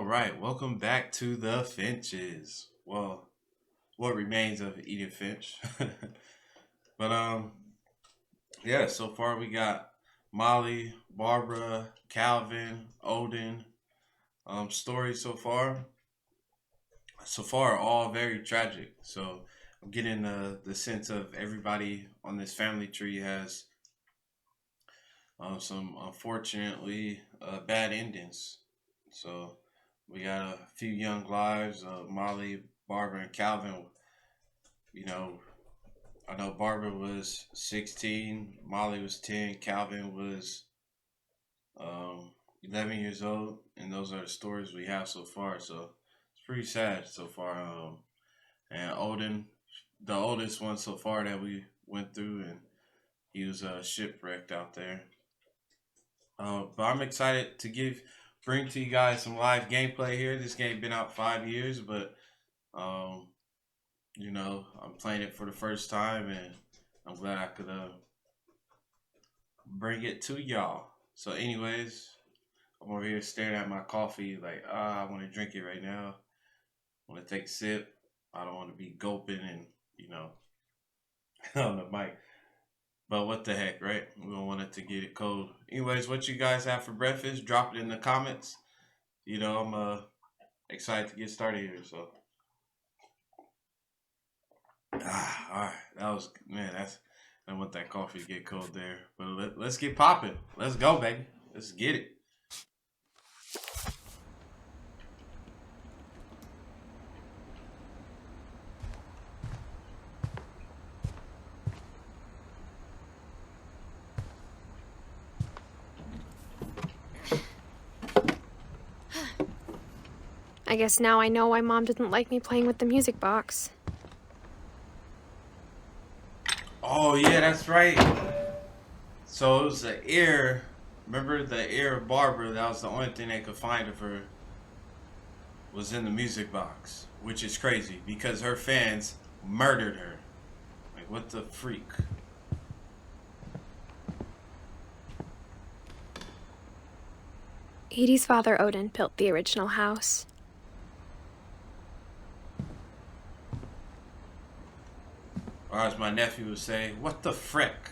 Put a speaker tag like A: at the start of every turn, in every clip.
A: right, welcome back to the Finches. Well, what remains of Edith Finch. but yeah, so far we got Molly, Barbara, Calvin, Odin. Stories so far. So far, all very tragic. So I'm getting the sense of everybody on this family tree has some unfortunately bad endings. So we got a few young lives. Molly, Barbara, and Calvin. You know, I know Barbara was 16, Molly was 10, Calvin was 11 years old, and those are the stories we have so far. So it's pretty sad so far. And Odin, the oldest one so far that we went through, and he was shipwrecked out there. But I'm excited to bring to you guys some live gameplay here. This game been out 5 years, but um, I'm playing it for the first time, and I'm glad I could bring it to y'all. So, anyways, I'm over here staring at my coffee, like I want to drink it right now. I want to take a sip. I don't want to be gulping and you know on the mic. But what the heck, right? We don't want it to get it cold. Anyways, what you guys have for breakfast? Drop it in the comments. I'm excited to get started here. So, all right, that was man. I want that coffee to get cold there. But let's get popping. Let's go, baby. Let's get it.
B: I guess now I know why Mom didn't like me playing with the music box.
A: Oh yeah, that's right. So it was the ear. Remember the ear of Barbara? That was the only thing they could find of her was in the music box, which is crazy because her fans murdered her. Like what the freak?
B: Edie's father, Odin, built the original house.
A: Or as my nephew would say, what the frick?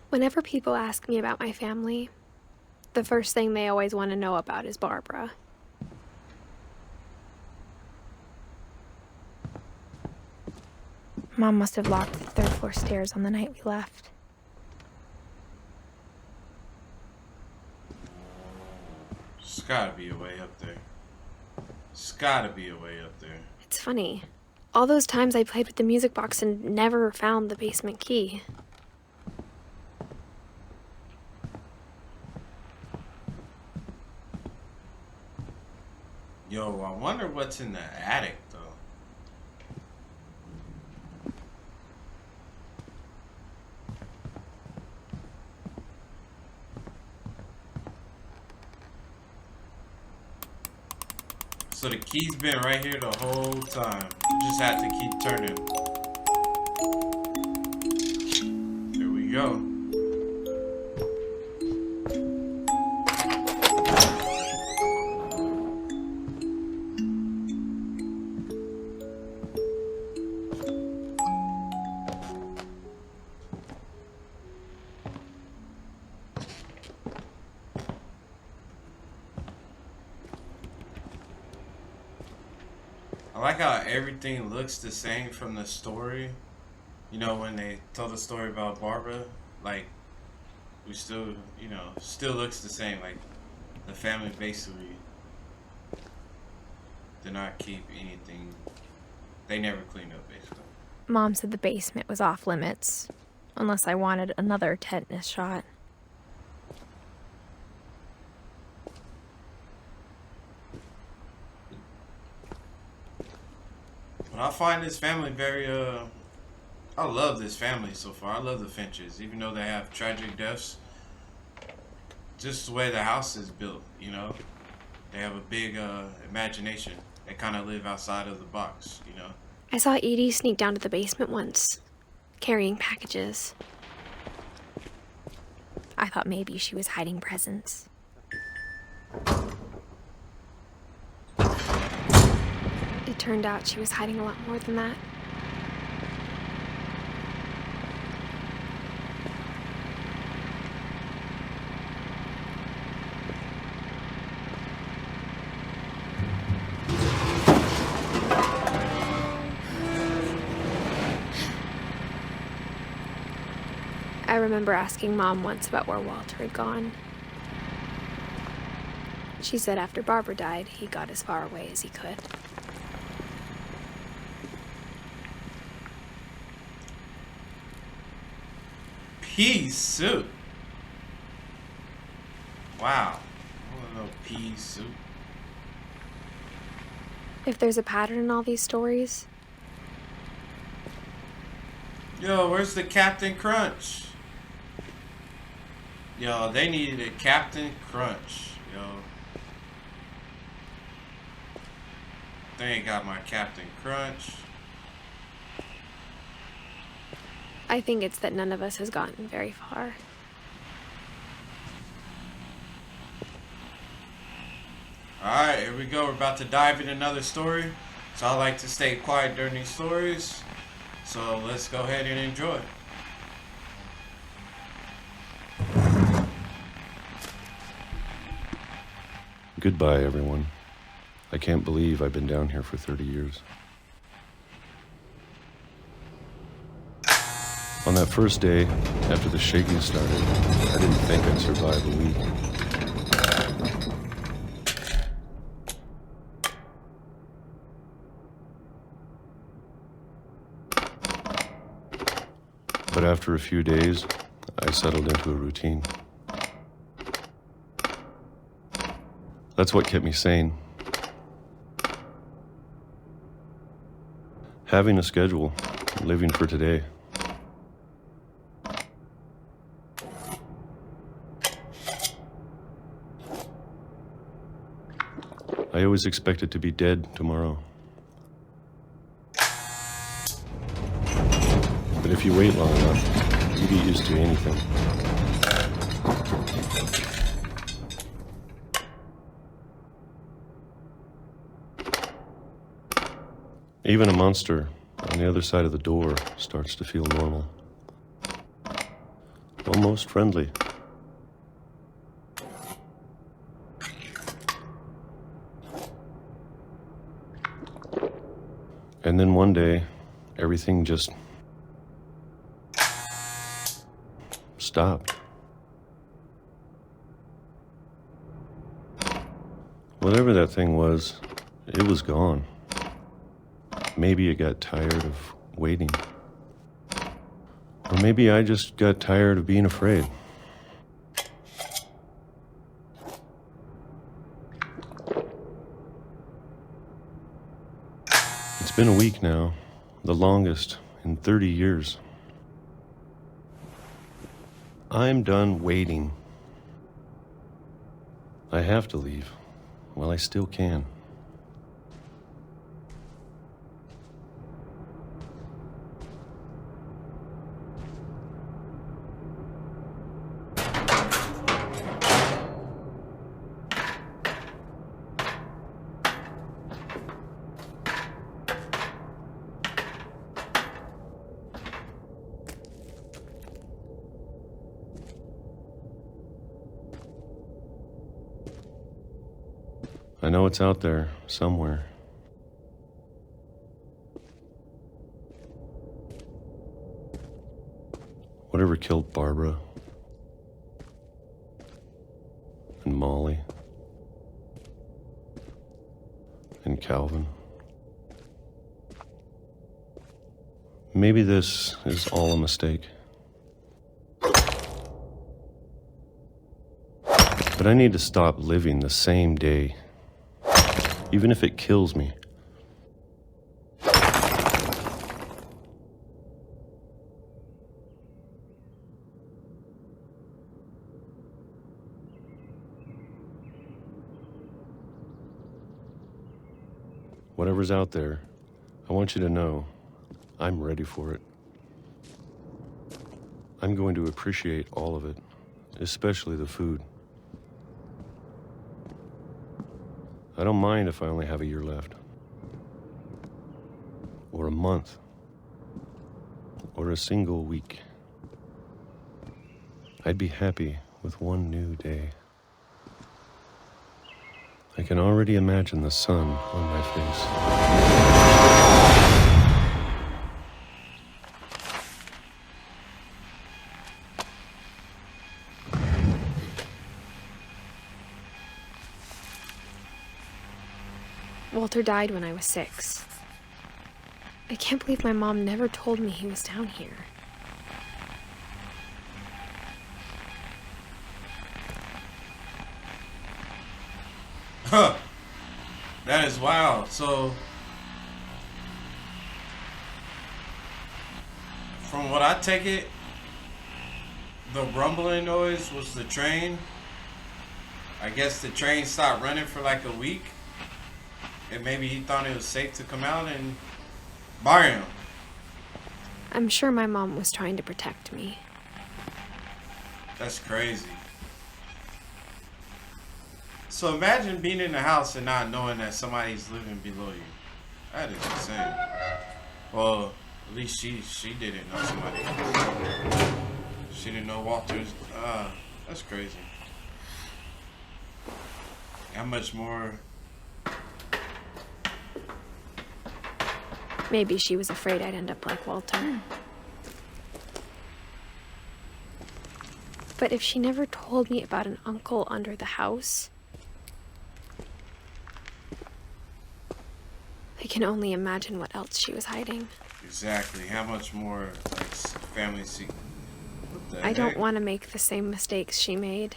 B: Whenever people ask me about my family, the first thing they always want to know about is Barbara. Mom must have locked the third floor stairs on the night we left.
A: There's gotta be a way up there. There's gotta be a way up there.
B: It's funny. All those times I played with the music box and never found the basement key.
A: Yo, I wonder what's in the attic though. So the key's been right here the whole time. You just had to keep turning. There we go. I like how everything looks the same from the story. When they told the story about Barbara, like we still, still looks the same. Like the family basically did not keep anything. They never cleaned up, basically.
B: Mom said the basement was off limits, unless I wanted another tetanus shot.
A: But I find this family very I love this family so far. I love the Finches, even though they have tragic deaths. Just the way the house is built, they have a big imagination. They kind of live outside of the box.
B: I saw Edie sneak down to the basement once, carrying packages. I thought maybe she was hiding presents. It turned out she was hiding a lot more than that. I remember asking Mom once about where Walter had gone. She said after Barbara died, he got as far away as he could.
A: Pea soup. Wow. I want to know pea soup.
B: If there's a pattern in all these stories...
A: Yo, where's the Captain Crunch? Yo, they needed a Captain Crunch. Yo. They ain't got my Captain Crunch.
B: I think it's that none of us has gotten very far.
A: Alright, here we go. We're about to dive in another story. So I like to stay quiet during these stories. So let's go ahead and enjoy.
C: Goodbye, everyone. I can't believe I've been down here for 30 years. On that first day, after the shaking started, I didn't think I'd survive a week. But after a few days, I settled into a routine. That's what kept me sane. Having a schedule, living for today. I always expected to be dead tomorrow. But if you wait long enough, you get used to anything. Even a monster on the other side of the door starts to feel normal. Almost friendly. And then one day, everything just stopped. Whatever that thing was, it was gone. Maybe it got tired of waiting. Or maybe I just got tired of being afraid. It's been a week now, the longest in 30 years. I'm done waiting. I have to leave while I still can. I know it's out there somewhere. Whatever killed Barbara and Molly and Calvin. Maybe this is all a mistake. But I need to stop living the same day, even if it kills me. Whatever's out there, I want you to know I'm ready for it. I'm going to appreciate all of it, especially the food. I don't mind if I only have a year left. Or a month. Or a single week. I'd be happy with one new day. I can already imagine the sun on my face.
B: Walter died when I was 6. I can't believe my mom never told me he was down here.
A: Huh. That is wild. So, from what I take it, the rumbling noise was the train. I guess the train stopped running for like a week. And maybe he thought it was safe to come out and bury him.
B: I'm sure my mom was trying to protect me.
A: That's crazy. So imagine being in the house and not knowing that somebody's living below you. That is insane. Well, at least she didn't know somebody. She didn't know Walter's. That's crazy. How much more?
B: Maybe she was afraid I'd end up like Walter. But if she never told me about an uncle under the house, I can only imagine what else she was hiding.
A: Exactly. How much more like family secret?
B: I don't want to make the same mistakes she made.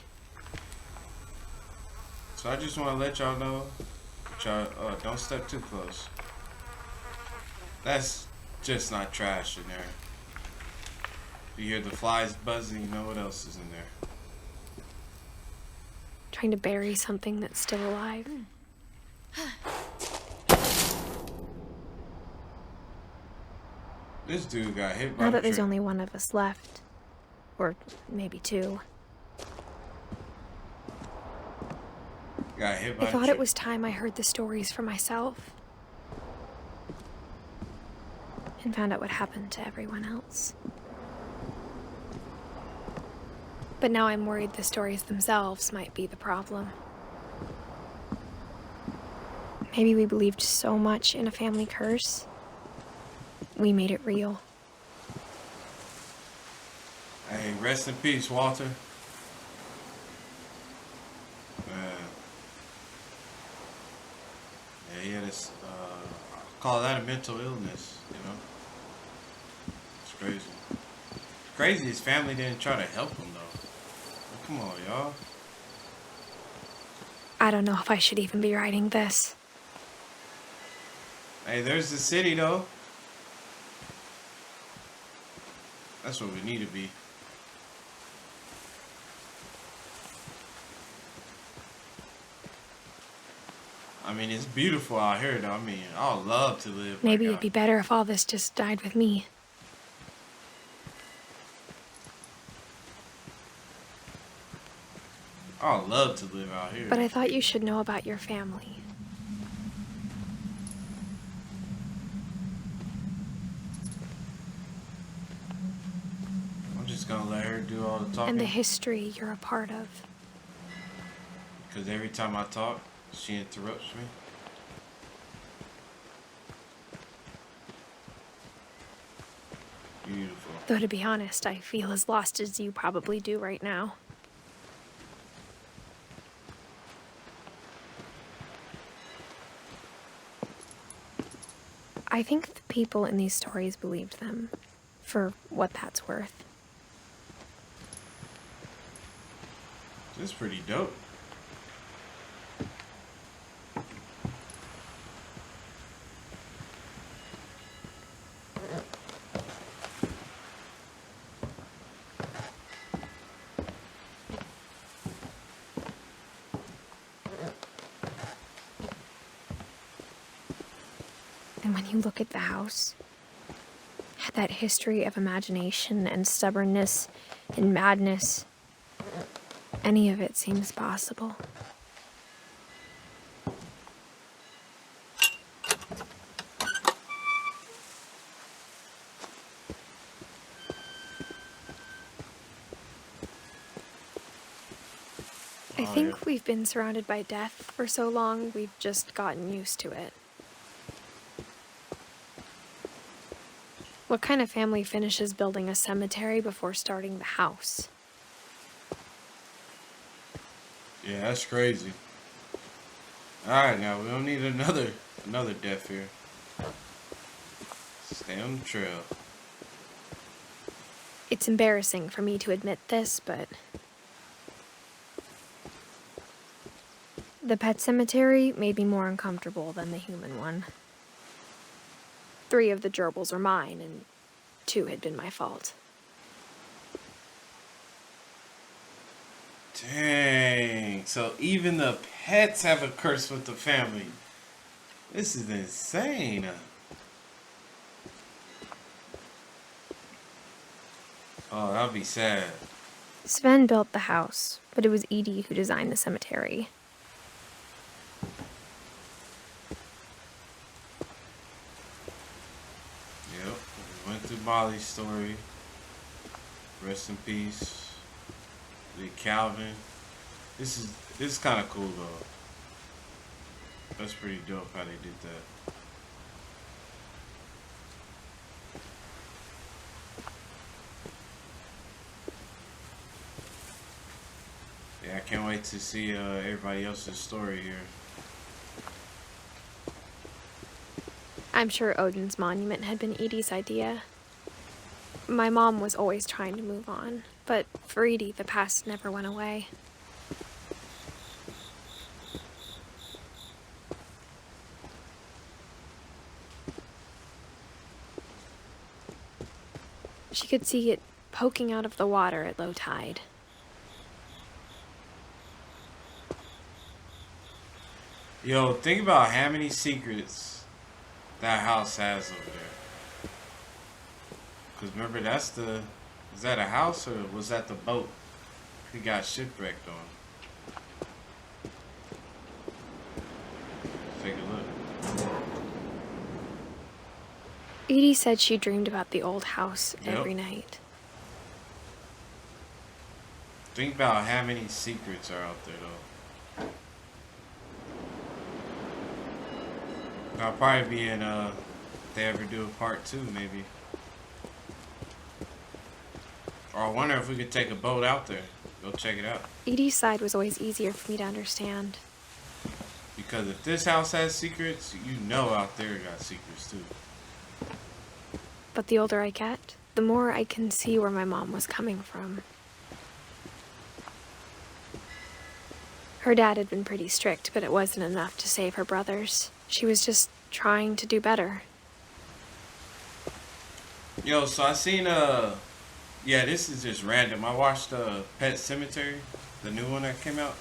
A: So I just want to let y'all know, don't step too close. That's just not trash in there. You hear the flies buzzing, you know what else is in there.
B: Trying to bury something that's still alive.
A: This dude got hit by
B: Now
A: the
B: that there's
A: train.
B: only one of us left. Or maybe 2.
A: Got hit by
B: I
A: the
B: thought
A: train.
B: it was time I heard the stories for myself. And found out what happened to everyone else. But now I'm worried the stories themselves might be the problem. Maybe we believed so much in a family curse, we made it real.
A: Hey, rest in peace, Walter. Man. Yeah, he had this, call that a mental illness, you know? It's crazy. Crazy his family didn't try to help him, though. Come on, y'all.
B: I don't know if I should even be writing this.
A: Hey, there's the city, though. That's what we need to be. I mean, it's beautiful out here, though. I mean, I would love to live
B: Maybe
A: like
B: it'd be better if all this just died with me.
A: I would love to live out here.
B: But I thought you should know about your family.
A: I'm just gonna let her do all the talking.
B: And the history you're a part of.
A: Because every time I talk, she interrupts me. Beautiful.
B: Though to be honest, I feel as lost as you probably do right now. I think the people in these stories believed them, for what that's worth.
A: This is pretty dope.
B: And when you look at the house, that history of imagination and stubbornness and madness, any of it seems possible. I
A: Oh, yeah.
B: think we've been surrounded by death for so long, we've just gotten used to it. What kind of family finishes building a cemetery before starting the house?
A: Yeah, that's crazy. Alright, now we don't need another death here. Stay on the trail.
B: It's embarrassing for me to admit this, but the pet cemetery made me more uncomfortable than the human one. 3 of the gerbils were mine, and 2 had been my fault.
A: Dang. So even the pets have a curse with the family. This is insane. Oh, that'd be sad.
B: Sven built the house, but it was Edie who designed the cemetery.
A: Yep. We went through Molly's story. Rest in peace. Lee Calvin. This is kind of cool though. That's pretty dope how they did that. Yeah, I can't wait to see everybody else's story here.
B: I'm sure Odin's monument had been Edie's idea. My mom was always trying to move on, but for Edie, the past never went away. She could see it poking out of the water at low tide.
A: Yo, think about how many secrets that house has over there. Because remember, is that a house or was that the boat he got shipwrecked on? Take a look.
B: Edie said she dreamed about the old house
A: Yep.
B: every night.
A: Think about how many secrets are out there, though. I'll probably be in, if they ever do a part 2, maybe. Or I wonder if we could take a boat out there. Go check it out.
B: Edie's side was always easier for me to understand.
A: Because if this house has secrets, you know out there got secrets, too.
B: But the older I get, the more I can see where my mom was coming from. Her dad had been pretty strict, but it wasn't enough to save her brothers. She was just trying to do better.
A: Yo, so I seen, yeah, this is just random. I watched, Pet Cemetery, the new one that came out.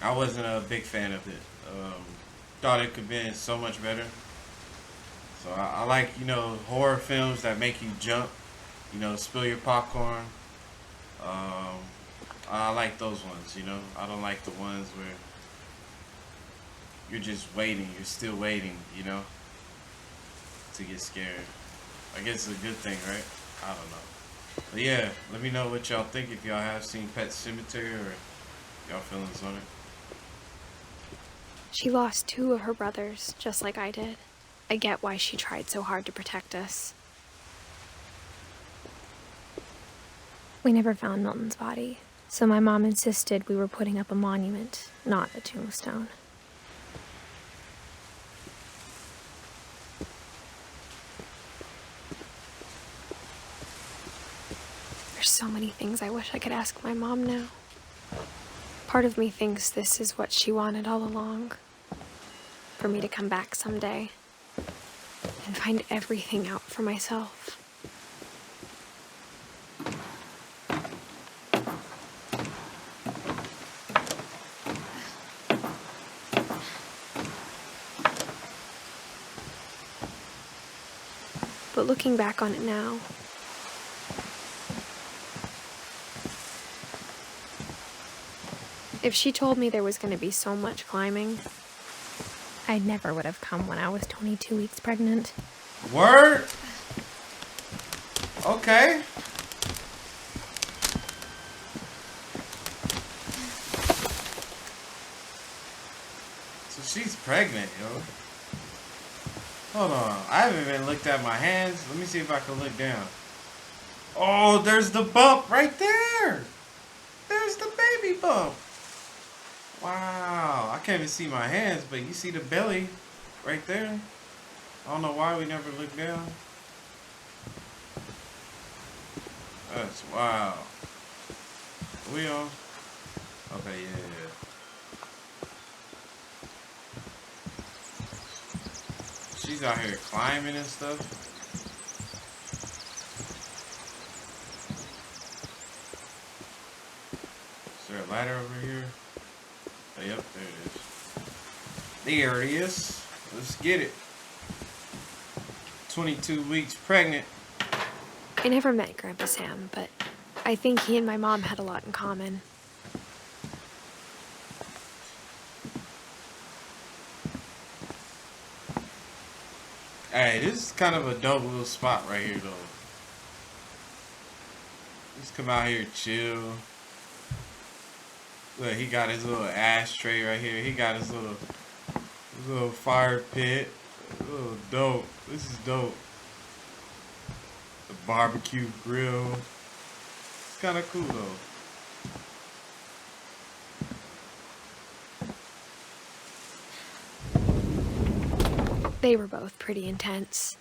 A: I wasn't a big fan of it. Thought it could have been so much better. So I like, horror films that make you jump, spill your popcorn. I like those ones, I don't like the ones where you're just waiting, you're still waiting, to get scared. I guess it's a good thing, right? I don't know. But yeah, let me know what y'all think if y'all have seen Pet Cemetery or y'all feelings on it.
B: She lost 2 of her brothers, just like I did. I get why she tried so hard to protect us. We never found Milton's body, so my mom insisted we were putting up a monument, not a tombstone. There's so many things I wish I could ask my mom now. Part of me thinks this is what she wanted all along. For me to come back someday and find everything out for myself. But looking back on it now, if she told me there was going to be so much climbing, I never would have come when I was 22 weeks pregnant.
A: Word? Okay. she's pregnant, yo. Hold on. I haven't even looked at my hands. Let me see if I can look down. Oh, there's the bump right there. There's the baby bump. Wow. I can't even see my hands, but you see the belly right there. I don't know why we never looked down. That's wow. We on? Okay, yeah. She's out here climbing and stuff. Is there a ladder over here? Oh, yep, there it is. There it is. Let's get it. 22 weeks pregnant.
B: I never met Grandpa Sam, but I think he and my mom had a lot in common.
A: Hey, this is kind of a dope little spot right here, though. Just come out here, chill. Look, he got his little ashtray right here. He got his little fire pit. Oh, dope. This is dope. The barbecue grill. It's kind of cool, though.
B: They were both pretty intense.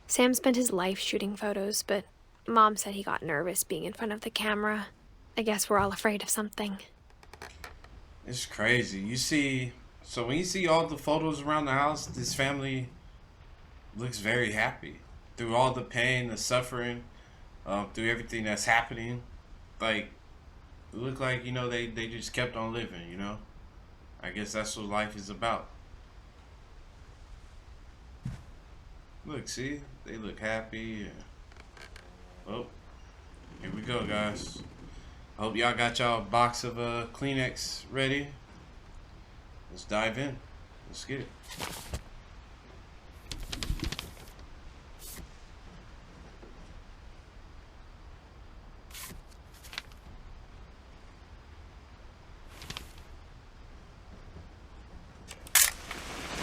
B: Sam spent his life shooting photos, but Mom said he got nervous being in front of the camera. I guess we're all afraid of something.
A: It's crazy. So when you see all the photos around the house, this family looks very happy. Through all the pain, the suffering, through everything that's happening. Like, it looked like, they just kept on living, I guess that's what life is about. Look, see? They look happy. Oh, here we go, guys. I hope y'all got y'all a box of Kleenex ready. Let's dive in. Let's get it.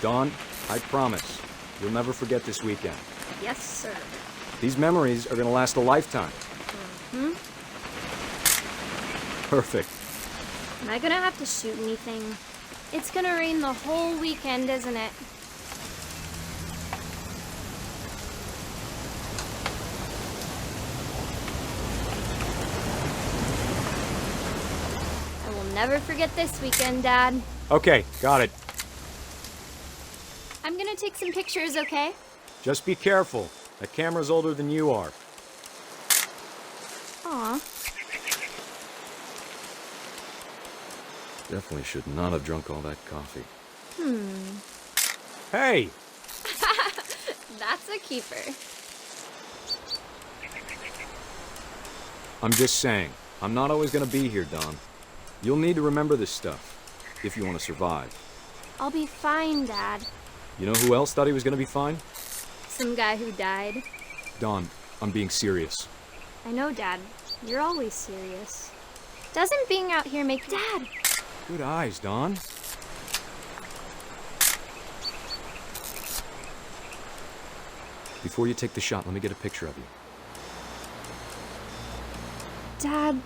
D: Dawn, I promise, you'll never forget this weekend.
E: Yes, sir.
D: These memories are gonna last a lifetime.
E: Hmm?
D: Perfect.
E: Am I gonna have to shoot anything? It's gonna rain the whole weekend, isn't it? I will never forget this weekend, Dad.
D: Okay, got it.
E: I'm gonna take some pictures, okay?
D: Just be careful. That camera's older than you are.
E: Aw.
D: Definitely should not have drunk all that coffee.
E: Hmm.
D: Hey!
E: That's a keeper.
D: I'm just saying, I'm not always gonna be here, Dawn. You'll need to remember this stuff, if you want to survive.
E: I'll be fine, Dad.
D: You know who else thought he was gonna be fine?
E: Some guy who died.
D: Dawn, I'm being serious.
E: I know, Dad. You're always serious. Doesn't being out here make Dad?
D: Good eyes, Dawn. Before you take the shot, let me get a picture of you.
E: Dad,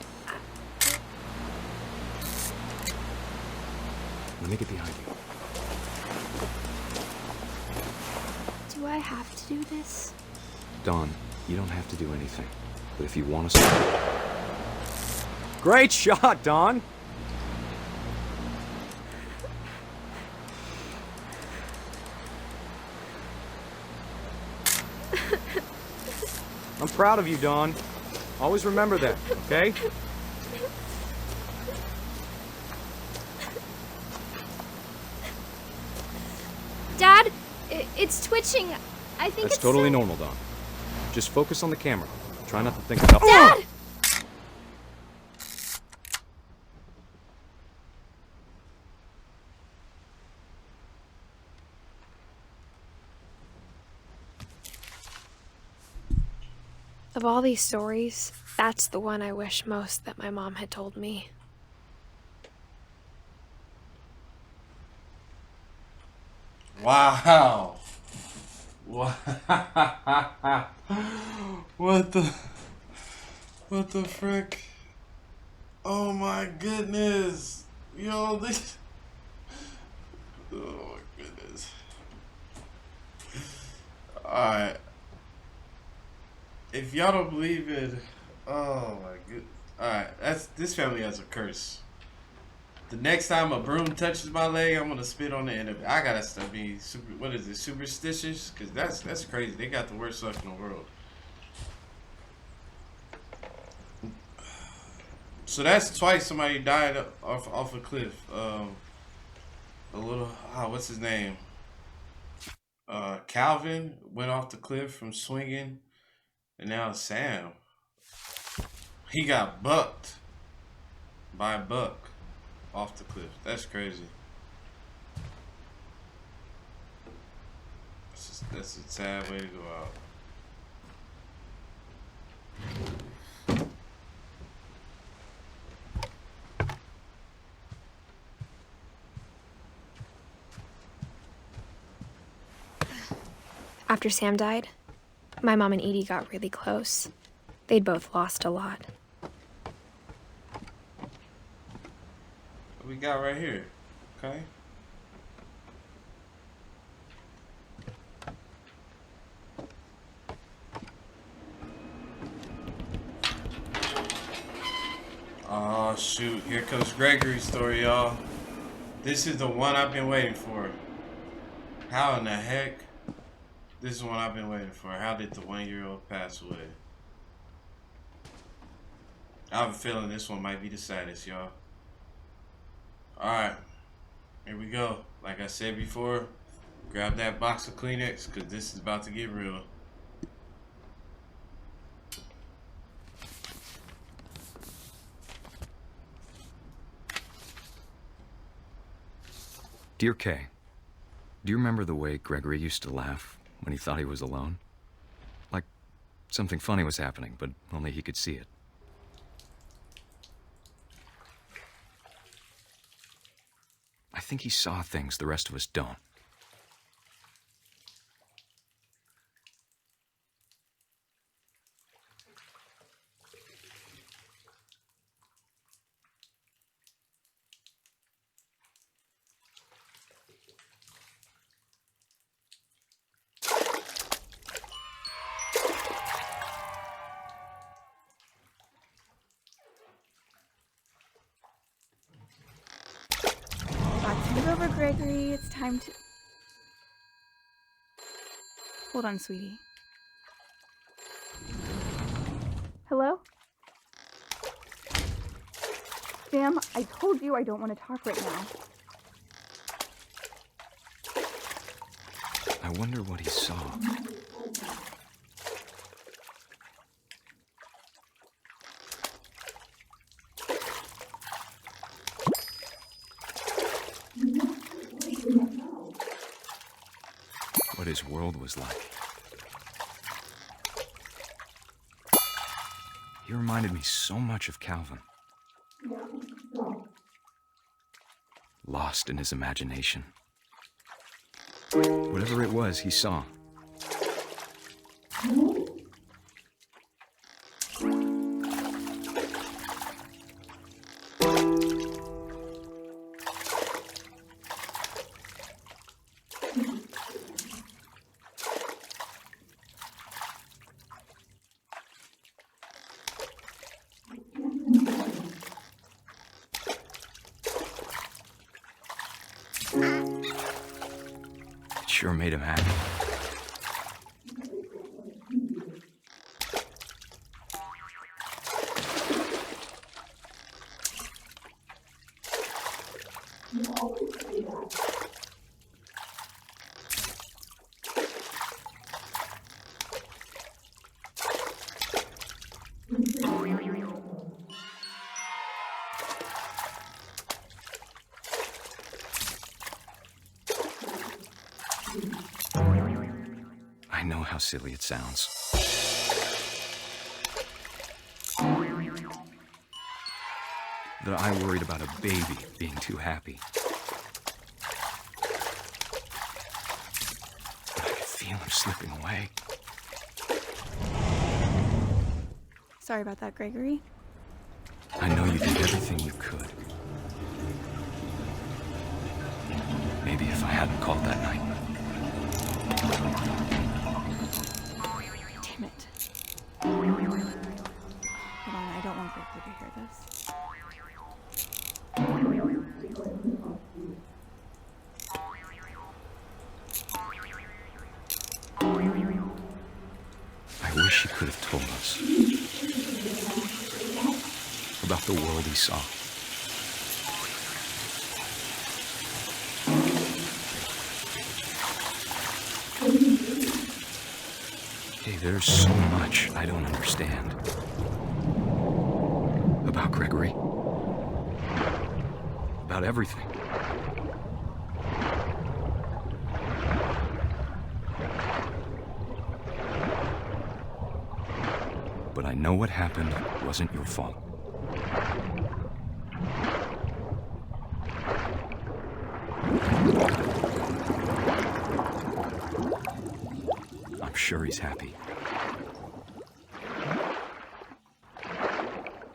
D: Let me get behind you.
E: do I have to do this?
D: Dawn, you don't have to do anything. But if you want to start... Great shot, Dawn! I'm proud of you, Dawn. Always remember that, okay?
E: Dad, it's twitching. I think
D: That's
E: it's
D: totally
E: so-
D: normal, Dawn. Just focus on the camera. Try not to think about...
E: Dad!
B: Of all these stories, that's the one I wish most that my mom had told me.
A: Wow. What? What the? What the frick? Oh my goodness. Yo, this. Oh my goodness. Alright. If y'all don't believe it, oh my goodness. Alright, this family has a curse. The next time a broom touches my leg, I'm gonna spit on the end of it. I gotta stop being what is it, superstitious? Cause that's crazy. They got the worst luck in the world. So that's twice somebody died off a cliff. A little what's his name? Calvin went off the cliff from swinging, and now Sam. He got bucked by a buck off the cliff. That's crazy. That's a sad way to go out.
B: After Sam died, my mom and Edie got really close. They'd both lost a lot.
A: What we got right here? Okay. Oh shoot, here comes Gregory's story, y'all. This is the one I've been waiting for. How in the heck? This is the one I've been waiting for. How did the 1-year-old pass away? I have a feeling this one might be the saddest, y'all. Alright, here we go. Like I said before, grab that box of Kleenex, because this is about to get real.
D: Dear Kay, do you remember the way Gregory used to laugh when he thought he was alone? Like something funny was happening, but only he could see it. I think he saw things the rest of us don't.
F: Move over, Gregory. It's time to... Hold on, sweetie. Hello? Sam, I told you I don't want to talk right now.
D: I wonder what he saw. What his world was like. He reminded me so much of Calvin. Lost in his imagination. Whatever it was he saw. It sure made him happy. I know how silly it sounds. That I worried about a baby being too happy. slipping away.
F: Sorry about that, Gregory.
D: I know you did everything you could. Maybe if I hadn't called that night.
F: Damn it. Hold on, I don't want Gregory to hear this.
D: I wish he could have told us about the world he saw. Hey, there's so much I don't understand about Gregory. About everything. But I know what happened wasn't your fault. I'm sure he's happy.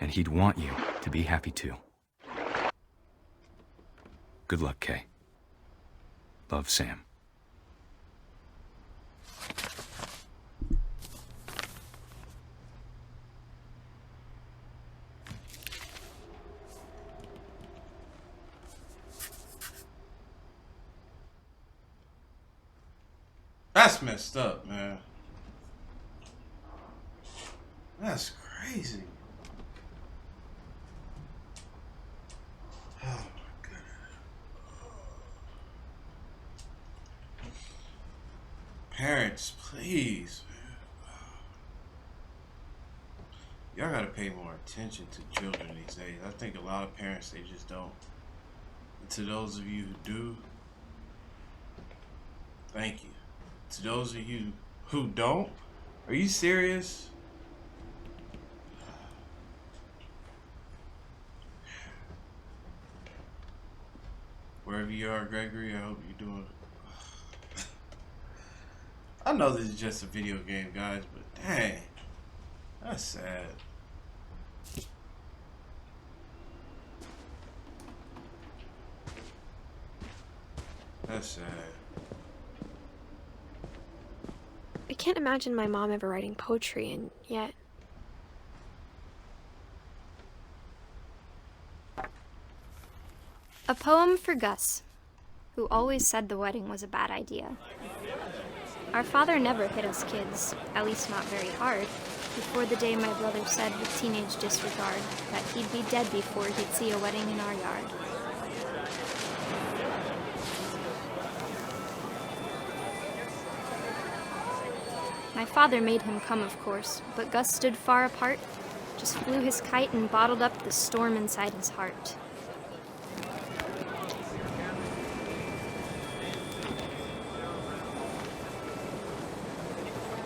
D: And he'd want you to be happy too. Good luck, Kay. Love, Sam.
A: That's messed up, man. That's crazy. Oh my goodness. Parents, please, man. Y'all gotta pay more attention to children these days. I think a lot of parents, they just don't. And to those of you who do, thank you. To those of you who don't, are you serious? Wherever you are, Gregory, I hope you're doing. I know this is just a video game, guys, but dang, that's sad. That's sad.
B: I can't imagine my mom ever writing poetry, and yet...
E: A poem for Gus, who always said the wedding was a bad idea. Our father never hit us kids, at least not very hard, before the day my brother said with teenage disregard that he'd be dead before he'd see a wedding in our yard. My father made him come, of course, but Gus stood far apart, just flew his kite and bottled up the storm inside his heart.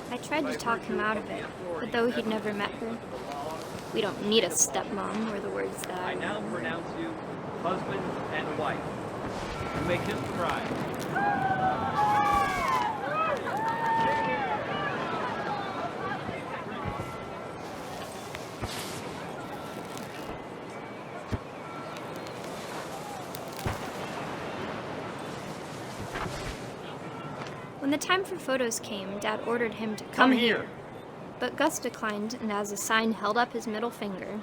E: I tried to talk him out of it, but though he'd never met her, "We don't need a stepmom," were the words that I
G: now
E: remember.
G: pronounce you husband and wife. You may kiss the bride.
E: When the time for photos came, Dad ordered him to come here. But Gus declined and as a sign held up his middle finger.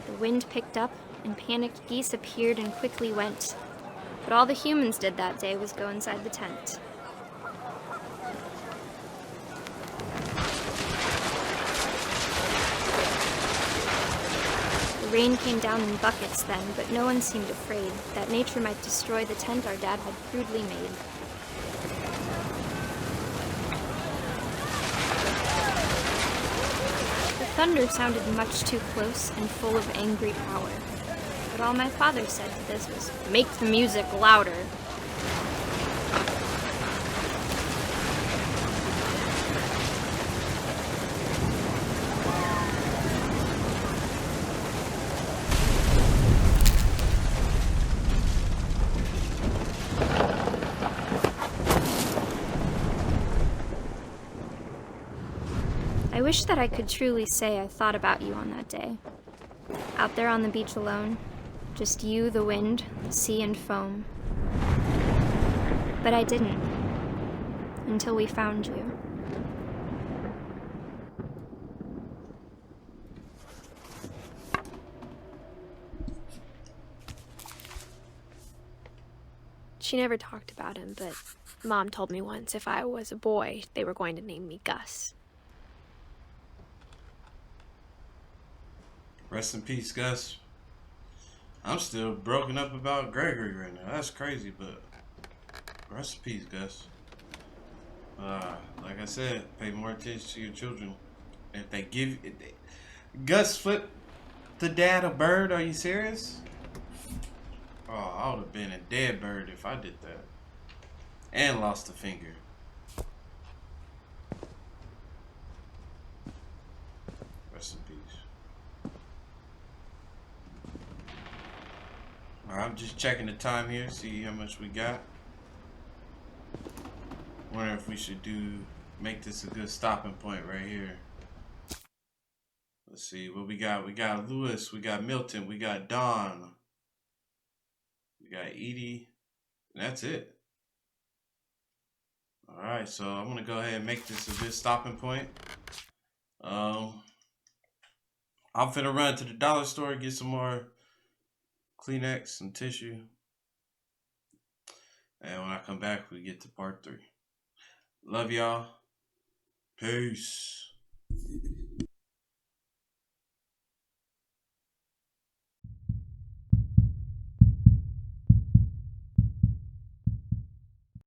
E: The wind picked up and panicked geese appeared and quickly went. But all the humans did that day was go inside the tent. The rain came down in buckets then, but no one seemed afraid that nature might destroy the tent our dad had crudely made. The thunder sounded much too close and full of angry power. But all my father said to this was, "Make the music louder." I wish that I could truly say I thought about you on that day. Out there on the beach alone, just you, the wind, the sea, and foam. But I didn't, until we found you.
B: She never talked about him, but Mom told me once if I was a boy, they were going to name me Gus.
A: Rest in peace, Gus. I'm still broken up about Gregory right now. That's crazy, but rest in peace, Gus. Like I said, pay more attention to your children. If they give Gus flip the dad a bird, are you serious? Oh, I would have been a dead bird if I did that. And lost a finger. Rest in peace. Alright, I'm just checking the time here, see how much we got. Wonder if we should make this a good stopping point right here. Let's see what we got. We got Lewis, we got Milton, we got Dawn, we got Edie, and that's it. Alright, so I'm gonna go ahead and make this a good stopping point. I'm finna run to the dollar store, get some more Kleenex, some tissue. And when I come back, we get to part 3. Love y'all. Peace.